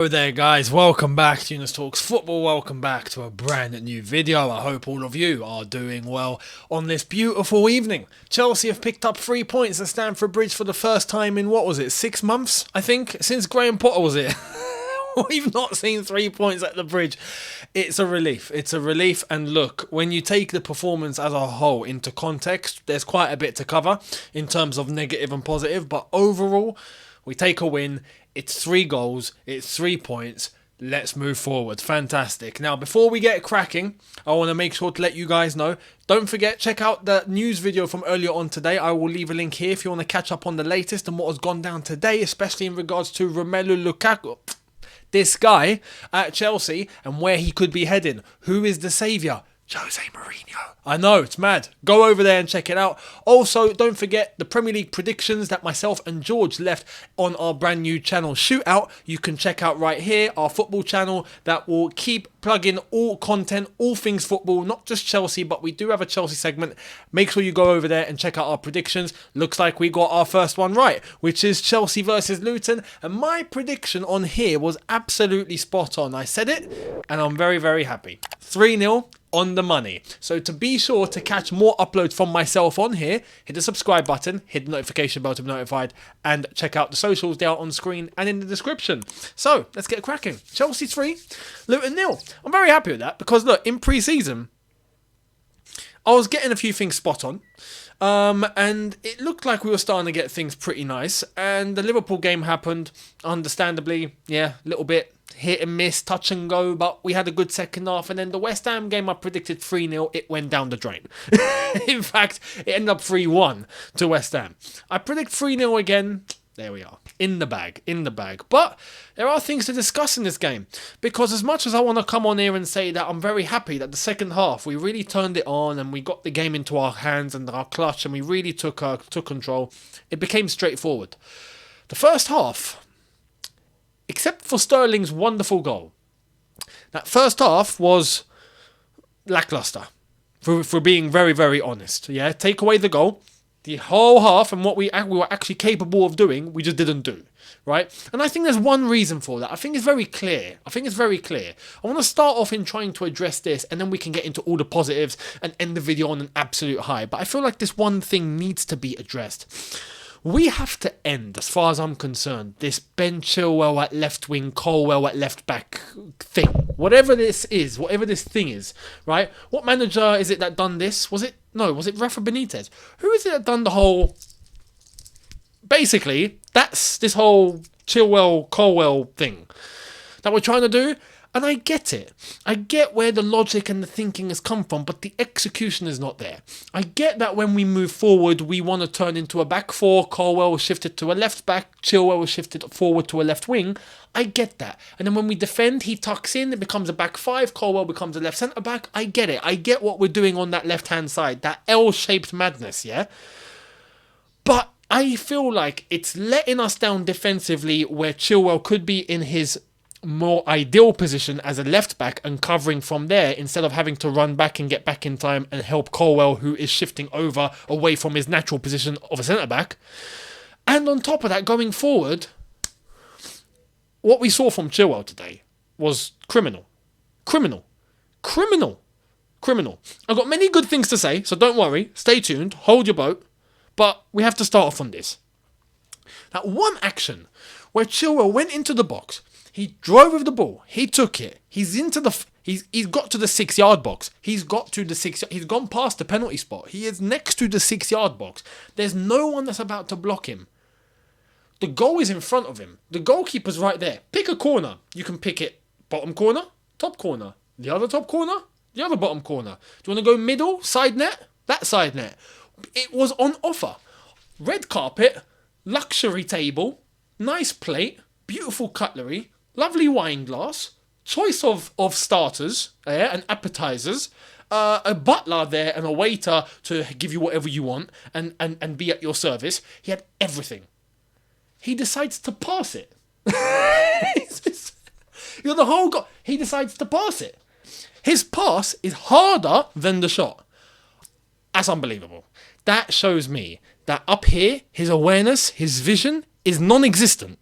Hello there guys, welcome back to Younes Talks Football, welcome back to a brand new video. I hope all of you are doing well on this beautiful evening. Chelsea have picked up 3 points at Stamford Bridge for the first time in, 6 months, I think, since Graham Potter was here. We've not seen 3 points at the Bridge. It's a relief, and look, when you take the performance as a whole into context, there's quite a bit to cover in terms of negative and positive, but overall, we take a win. It's 3 goals, it's 3 points. Let's move forward. Fantastic. Now, before we get cracking, I want to make sure to let you guys know, don't forget, check out the news video from earlier on today. I will leave a link here if you want to catch up on the latest and what has gone down today, especially in regards to Romelu Lukaku. This guy at Chelsea and where he could be heading. Who is the saviour? Jose Mourinho. I know, it's mad. Go over there and check it out. Also, don't forget the Premier League predictions that myself and George left on our brand new channel Shootout. You can check out right here, our football channel that will keep plugging all content, all things football, not just Chelsea, but we do have a Chelsea segment. Make sure you go over there and check out our predictions. Looks like we got our first one right, which is Chelsea versus Luton. And my prediction on here was absolutely spot on. I said it, and I'm very, very happy. 3-0. On the money. So to be sure to catch more uploads from myself on here, hit the subscribe button, hit the notification bell to be notified, and check out the socials down on screen and in the description. So let's get cracking. Chelsea 3, Luton 0. I'm very happy with that because look, in pre-season, I was getting a few things spot on. And it looked like we were starting to get things pretty nice. And the Liverpool game happened, understandably, a little bit hit and miss, touch and go, but we had a good second half. And then the West Ham game, I predicted 3-0, it went down the drain. In fact, it ended up 3-1 to West Ham. I predict 3-0 again. There we are. In the bag. But there are things to discuss in this game. Because as much as I want to come on here and say that I'm very happy that the second half, we really turned it on and we got the game into our hands and our clutch and we really took control, it became straightforward. The first half, except for Sterling's wonderful goal, that first half was lackluster. For being very, very honest. Yeah, take away the goal. The whole half and what we were actually capable of doing, we just didn't do, right? And I think there's one reason for that. I think it's very clear. I want to start off in trying to address this and then we can get into all the positives and end the video on an absolute high. But I feel like this one thing needs to be addressed. We have to end, as far as I'm concerned, this Ben Chilwell at left wing, Colwell at left back thing. Whatever this thing is, right? What manager is it that done this? Was it Rafa Benitez? Who is it that done the whole... Basically, that's this whole Chilwell, Colwell thing that we're trying to do. And I get it. I get where the logic and the thinking has come from, but the execution is not there. I get that when we move forward, we want to turn into a back four. Colwell was shifted to a left back. Chilwell was shifted forward to a left wing. I get that. And then when we defend, he tucks in. It becomes a back five. Colwell becomes a left centre back. I get it. I get what we're doing on that left-hand side. That L-shaped madness, yeah? But I feel like it's letting us down defensively where Chilwell could be in his more ideal position as a left back and covering from there instead of having to run back and get back in time and help Colwell, who is shifting over away from his natural position of a centre back. And on top of that, going forward, what we saw from Chilwell today was criminal. I've got many good things to say, so don't worry, stay tuned, hold your boat, but we have to start off on this. That one action where Chilwell went into the box, he drove with the ball. He took it. He's got to the 6-yard box. He's gone past the penalty spot. He is next to the 6-yard box. There's no one that's about to block him. The goal is in front of him. The goalkeeper's right there. Pick a corner. You can pick it bottom corner, top corner, the other top corner, the other bottom corner. Do you want to go middle, side net? That side net. It was on offer. Red carpet, luxury table, nice plate, beautiful cutlery, lovely wine glass, choice of starters and appetizers, a butler there and a waiter to give you whatever you want and be at your service. He had everything. He decides to pass it. He decides to pass it. His pass is harder than the shot. That's unbelievable. That shows me that up here, his awareness, his vision is non-existent.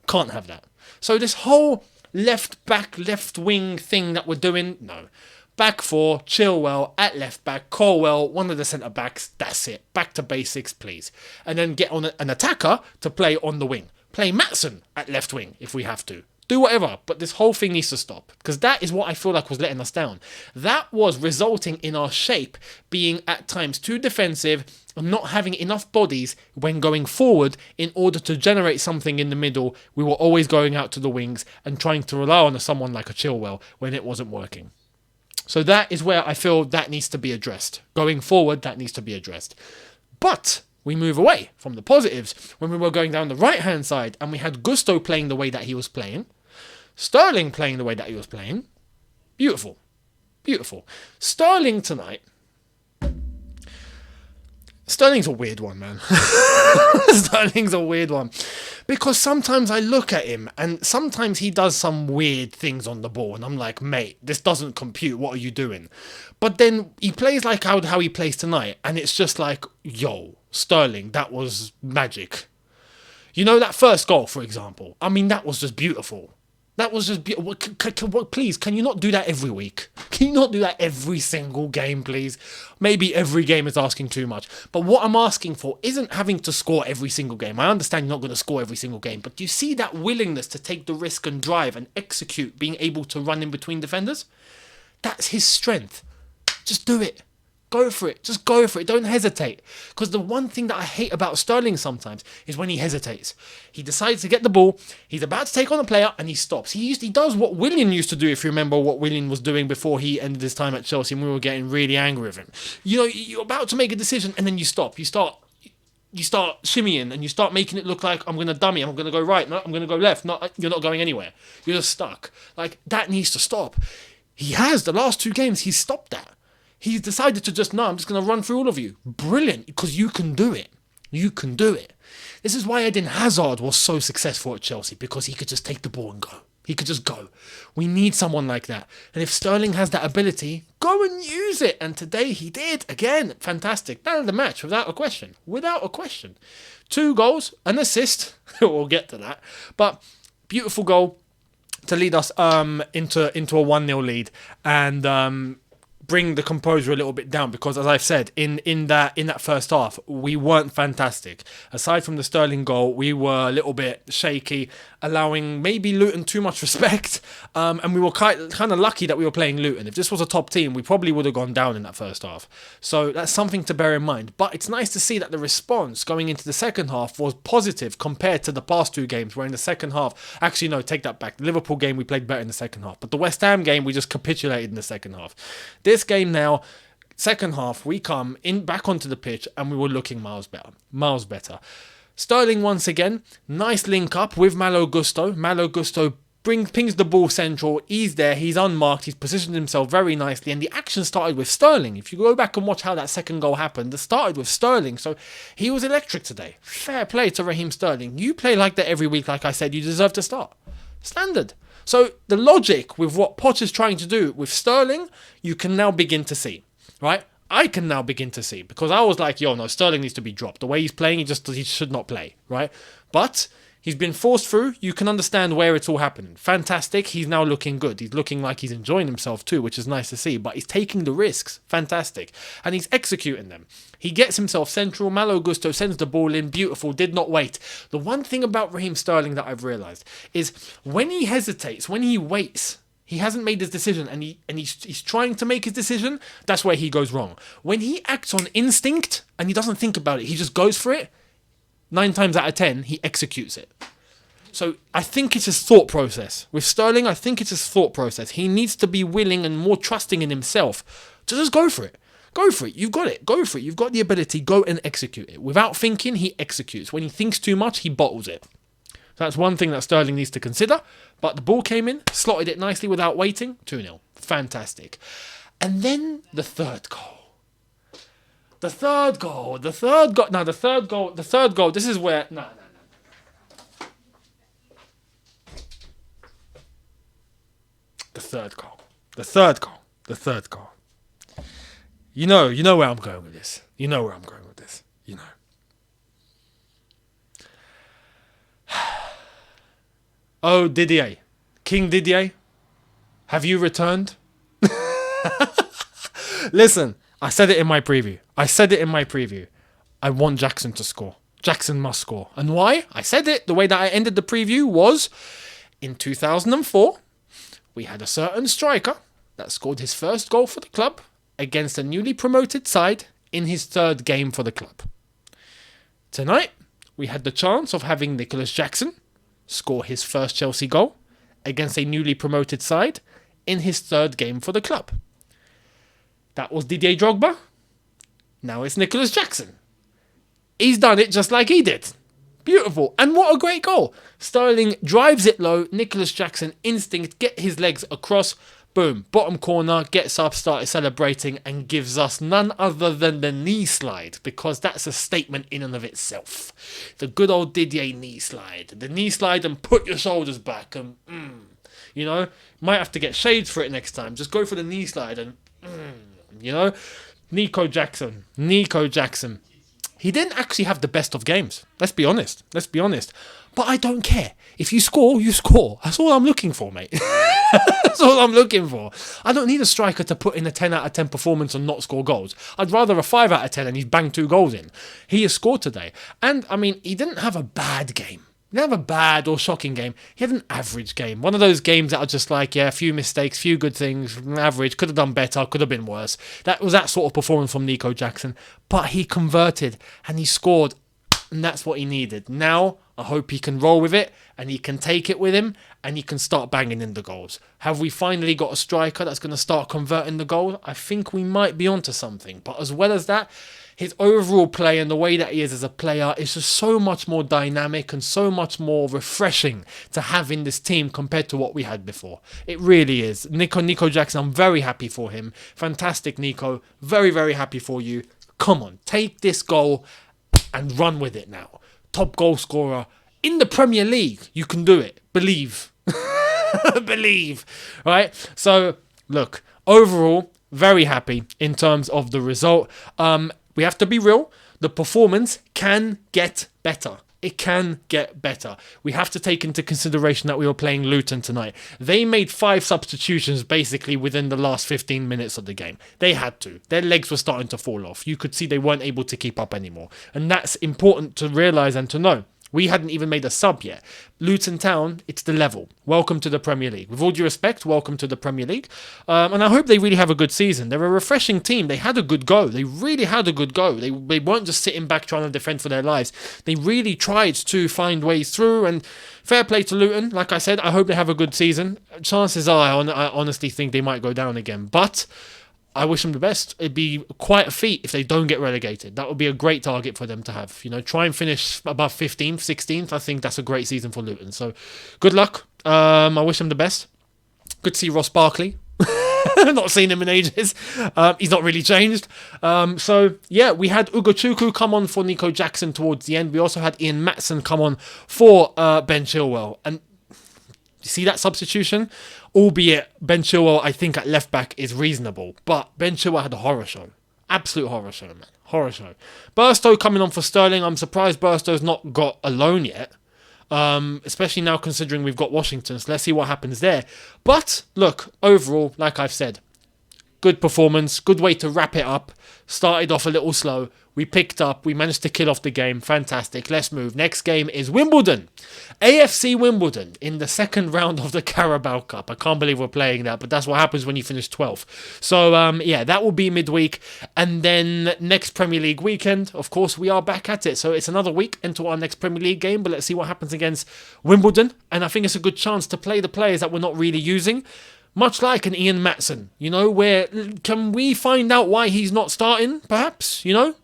Can't have that. So this whole left back, left wing thing that we're doing, no. Back four, Chilwell at left back, Colwell, one of the centre backs, that's it. Back to basics, please. And then get on an attacker to play on the wing. Play Maatsen at left wing if we have to. Do whatever, but this whole thing needs to stop. Because that is what I feel like was letting us down. That was resulting in our shape being at times too defensive and not having enough bodies when going forward in order to generate something in the middle. We were always going out to the wings and trying to rely on someone like a Chilwell when it wasn't working. So that is where I feel that needs to be addressed. Going forward, that needs to be addressed. But we move away from the positives when we were going down the right-hand side and we had Gusto playing the way that he was playing. Sterling playing the way that he was playing. Beautiful. Beautiful. Sterling tonight. Sterling's a weird one, man. Sterling's a weird one. Because sometimes I look at him and sometimes he does some weird things on the ball and I'm like, mate, this doesn't compute. What are you doing? But then he plays like how he plays tonight and it's just like, yo, Sterling, that was magic. You know, that first goal, for example. I mean, that was just beautiful. That was just beautiful. Please, can you not do that every week? Can you not do that every single game, please? Maybe every game is asking too much. But what I'm asking for isn't having to score every single game. I understand you're not going to score every single game. But do you see that willingness to take the risk and drive and execute, being able to run in between defenders? That's his strength. Just do it. Go for it. Just go for it. Don't hesitate. Because the one thing that I hate about Sterling sometimes is when he hesitates. He decides to get the ball. He's about to take on a player and he stops. He does what Willian used to do, if you remember what Willian was doing before he ended his time at Chelsea and we were getting really angry with him. You know, you're about to make a decision and then you stop. You start shimmying and you start making it look like I'm going to dummy. I'm going to go right. No, I'm going to go left. No, you're not going anywhere. You're just stuck. Like, that needs to stop. He has. The last 2 games, he's stopped that. He's decided to just, no, I'm just going to run through all of you. Brilliant, because you can do it. You can do it. This is why Eden Hazard was so successful at Chelsea, because he could just take the ball and go. He could just go. We need someone like that. And if Sterling has that ability, go and use it. And today he did. Again, fantastic. Man of the match, without a question. Without a question. 2 goals, an assist. We'll get to that. But beautiful goal to lead us into a 1-0 lead. And bring the composure a little bit down, because as I've said, in that first half we weren't fantastic. Aside from the Sterling goal, we were a little bit shaky, allowing maybe Luton too much respect, and we were kind of lucky that we were playing Luton. If this was a top team, we probably would have gone down in that first half. So that's something to bear in mind. But it's nice to see that the response going into the second half was positive compared to the past 2 games, where in the second half, actually no, take that back. The Liverpool game we played better in the second half, but the West Ham game we just capitulated in the second half. This game now, second half, we come in back onto the pitch and we were looking miles better. Sterling once again, nice link up with Malo Gusto. Malo Gusto pings the ball central. He's there, he's unmarked, he's positioned himself very nicely, and the action started with Sterling. If you go back and watch how that second goal happened, it started with Sterling, so he was electric today. Fair play to Raheem Sterling. You play like that every week, like I said, you deserve to start. Standard. So the logic with what Poch is trying to do with Sterling, you can now begin to see, right? I can now begin to see, because I was like, yo, no, Sterling needs to be dropped. The way he's playing, he should not play, right? But he's been forced through. You can understand where it's all happening. Fantastic. He's now looking good. He's looking like he's enjoying himself too, which is nice to see. But he's taking the risks. Fantastic. And he's executing them. He gets himself central. Malo Gusto sends the ball in. Beautiful. Did not wait. The one thing about Raheem Sterling that I've realised is when he hesitates, when he waits, he hasn't made his decision and he's trying to make his decision, that's where he goes wrong. When he acts on instinct and he doesn't think about it, he just goes for it, 9 times out of 10, he executes it. So I think it's his thought process. With Sterling, I think it's his thought process. He needs to be willing and more trusting in himself to just go for it. Go for it. You've got it. Go for it. You've got the ability. Go and execute it. Without thinking, he executes. When he thinks too much, he bottles it. So that's one thing that Sterling needs to consider. But the ball came in, slotted it nicely without waiting. 2-0. Fantastic. And then the third goal. The third goal. This is where... No. The third goal. You know where I'm going with this. You know. Oh, Didier. King Didier, have you returned? Listen, I said it in my preview. I want Jackson to score. Jackson must score. And why? I said it. The way that I ended the preview was in 2004, we had a certain striker that scored his first goal for the club against a newly promoted side in his third game for the club. Tonight, we had the chance of having Nicolas Jackson score his first Chelsea goal against a newly promoted side in his third game for the club. That was Didier Drogba. Now it's Nicolas Jackson. He's done it just like he did. Beautiful. And what a great goal. Sterling drives it low. Nicolas Jackson, instinct, get his legs across. Boom. Bottom corner, gets up, started celebrating, and gives us none other than the knee slide, because that's a statement in and of itself. The good old Didier knee slide. The knee slide and put your shoulders back. And, you know, might have to get shades for it next time. Just go for the knee slide and, you know. Nico Jackson. He didn't actually have the best of games. Let's be honest. But I don't care. If you score, you score. That's all I'm looking for, mate. That's all I'm looking for. I don't need a striker to put in a 10 out of 10 performance and not score goals. I'd rather a 5 out of 10 and he's banged 2 goals in. He has scored today. And, I mean, he didn't have a bad game. He didn't have a bad or shocking game. He had an average game. One of those games that are just like, yeah, a few mistakes, few good things, average, could have done better, could have been worse. That was that sort of performance from Nico Jackson. But he converted and he scored, and that's what he needed. Now, I hope he can roll with it and he can take it with him and he can start banging in the goals. Have we finally got a striker that's going to start converting the goal? I think we might be onto something. But as well as that, his overall play and the way that he is as a player is just so much more dynamic and so much more refreshing to have in this team compared to what we had before. It really is. Nico Jackson, I'm very happy for him. Fantastic, Nico. Very, very happy for you. Come on, take this goal and run with it now. Top goal scorer in the Premier League. You can do it. Believe. Believe. Right? So, look, overall, very happy in terms of the result. We have to be real. The performance can get better. It can get better. We have to take into consideration that we were playing Luton tonight. They made 5 substitutions basically within the last 15 minutes of the game. They had to. Their legs were starting to fall off. You could see they weren't able to keep up anymore. And that's important to realise and to know. We hadn't even made a sub yet. Luton Town, it's the level. Welcome to the Premier League. With all due respect, welcome to the Premier League. And I hope they really have a good season. They're a refreshing team. They had a good go. They really had a good go. They weren't just sitting back trying to defend for their lives. They really tried to find ways through. And fair play to Luton. Like I said, I hope they have a good season. Chances are, I honestly think they might go down again. But I wish them the best. It'd be quite a feat if they don't get relegated. That would be a great target for them to have. You know, try and finish above 15th, 16th. I think that's a great season for Luton. So, good luck. I wish them the best. Good to see Ross Barkley. Not seen him in ages. He's not really changed. So, yeah, we had Ugochukwu come on for Nico Jackson towards the end. We also had Ian Maatson come on for Ben Chilwell. And you see that substitution? Albeit Ben Chilwell, I think, at left back is reasonable. But Ben Chilwell had a horror show. Absolute horror show, man. Horror show. Burstow coming on for Sterling. I'm surprised Burstow's not got a loan yet. Especially now considering we've got Washington. So let's see what happens there. But, look, overall, like I've said, good performance. Good way to wrap it up. Started off a little slow. We picked up. We managed to kill off the game. Fantastic. Let's move. Next game is Wimbledon. AFC Wimbledon in the second round of the Carabao Cup. I can't believe we're playing that, but that's what happens when you finish 12th. So, yeah, that will be midweek. And then next Premier League weekend, of course, we are back at it. So it's another week into our next Premier League game, but let's see what happens against Wimbledon. And I think it's a good chance to play the players that we're not really using. Much like an Ian Maatson, you know, where can we find out why he's not starting, perhaps, you know?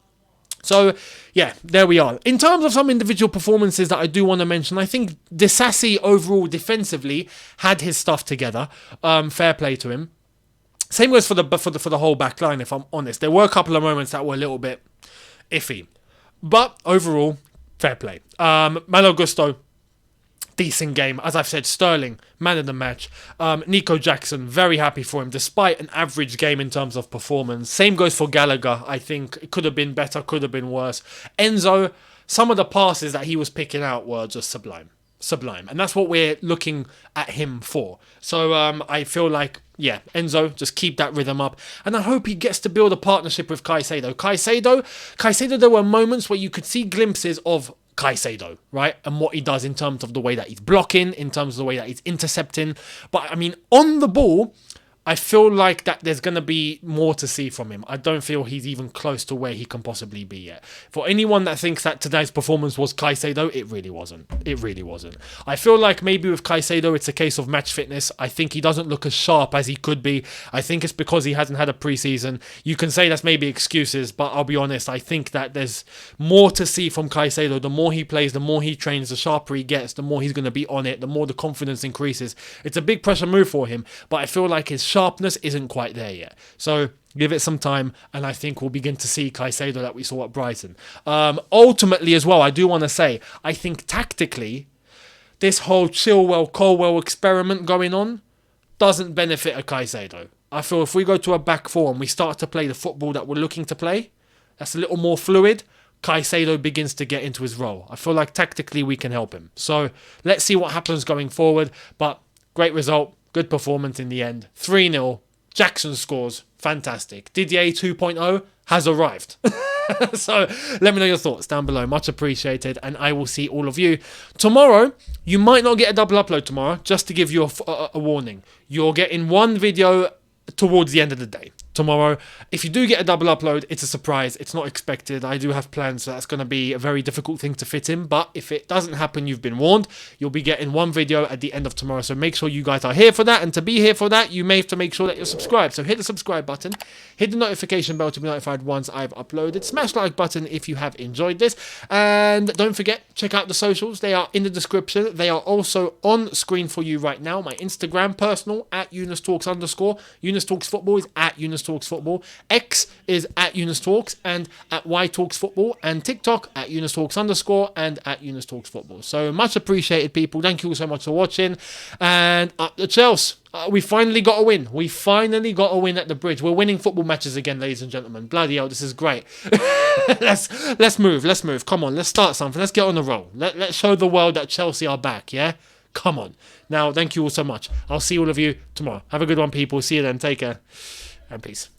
So, yeah, there we are. In terms of some individual performances that I do want to mention, I think Disasi overall defensively had his stuff together. Fair play to him. Same goes for the whole back line, if I'm honest. There were a couple of moments that were a little bit iffy. But overall, fair play. Malo Gusto, decent game. As I've said, Sterling, man of the match. Nico Jackson, very happy for him, despite an average game in terms of performance. Same goes for Gallagher. I think it could have been better, could have been worse. Enzo, some of the passes that he was picking out were just sublime. sublime. And that's what we're looking at him for. So I feel like, yeah, Enzo, just keep that rhythm up. And I hope he gets to build a partnership with Caicedo. Caicedo, there were moments where you could see glimpses of Caicedo, right? And what he does in terms of the way that he's blocking, in terms of the way that he's intercepting. But, I mean, on the ball, I feel like that there's going to be more to see from him. I don't feel he's even close to where he can possibly be yet. For anyone that thinks that today's performance was Caicedo, it really wasn't. It really wasn't. I feel like maybe with Caicedo, it's a case of match fitness. I think he doesn't look as sharp as he could be. I think it's because he hasn't had a preseason. You can say that's maybe excuses, but I'll be honest, I think that there's more to see from Caicedo. The more he plays, the more he trains, the sharper he gets, the more he's going to be on it, the more the confidence increases. It's a big pressure move for him, but I feel like his sharpness isn't quite there yet. So give it some time, and I think we'll begin to see Caicedo that we saw at Brighton. Ultimately as well, I do want to say, I think tactically, this whole Chilwell-Colwell experiment going on doesn't benefit a Caicedo. I feel if we go to a back four and we start to play the football that we're looking to play, that's a little more fluid, Caicedo begins to get into his role. I feel like tactically we can help him. So let's see what happens going forward, but great result. Good performance in the end. 3-0. Jackson scores. Fantastic. Didier 2.0 has arrived. So let me know your thoughts down below. Much appreciated. And I will see all of you tomorrow. You might not get a double upload tomorrow. Just to give you a warning. You're getting one video towards the end of the day tomorrow. If you do get a double upload, it's a surprise. It's not expected. I do have plans, so that's going to be a very difficult thing to fit in. But if it doesn't happen, you've been warned. You'll be getting one video at the end of tomorrow. So make sure you guys are here for that. And to be here for that, you may have to make sure that you're subscribed. So hit the subscribe button. Hit the notification bell to be notified once I've uploaded. Smash the like button if you have enjoyed this. And don't forget, check out the socials. They are in the description. They are also on screen for you right now. My Instagram personal at Younes Talks _. Younes Talks Football is at Younes Talks Football. X is at Younes Talks and at Y Talks Football, and TikTok at Younes Talks _ and at Younes Talks Football. So much appreciated, people. Thank you all so much for watching. And up the Chelsea. We finally got a win. We finally got a win at the Bridge. We're winning football matches again, ladies and gentlemen. Bloody hell, this is great. Let's move. Come on, let's start something. Let's get on the roll. Let's show the world that Chelsea are back, yeah? Come on. Now, thank you all so much. I'll see all of you tomorrow. Have a good one, people. See you then. Take care. And peace.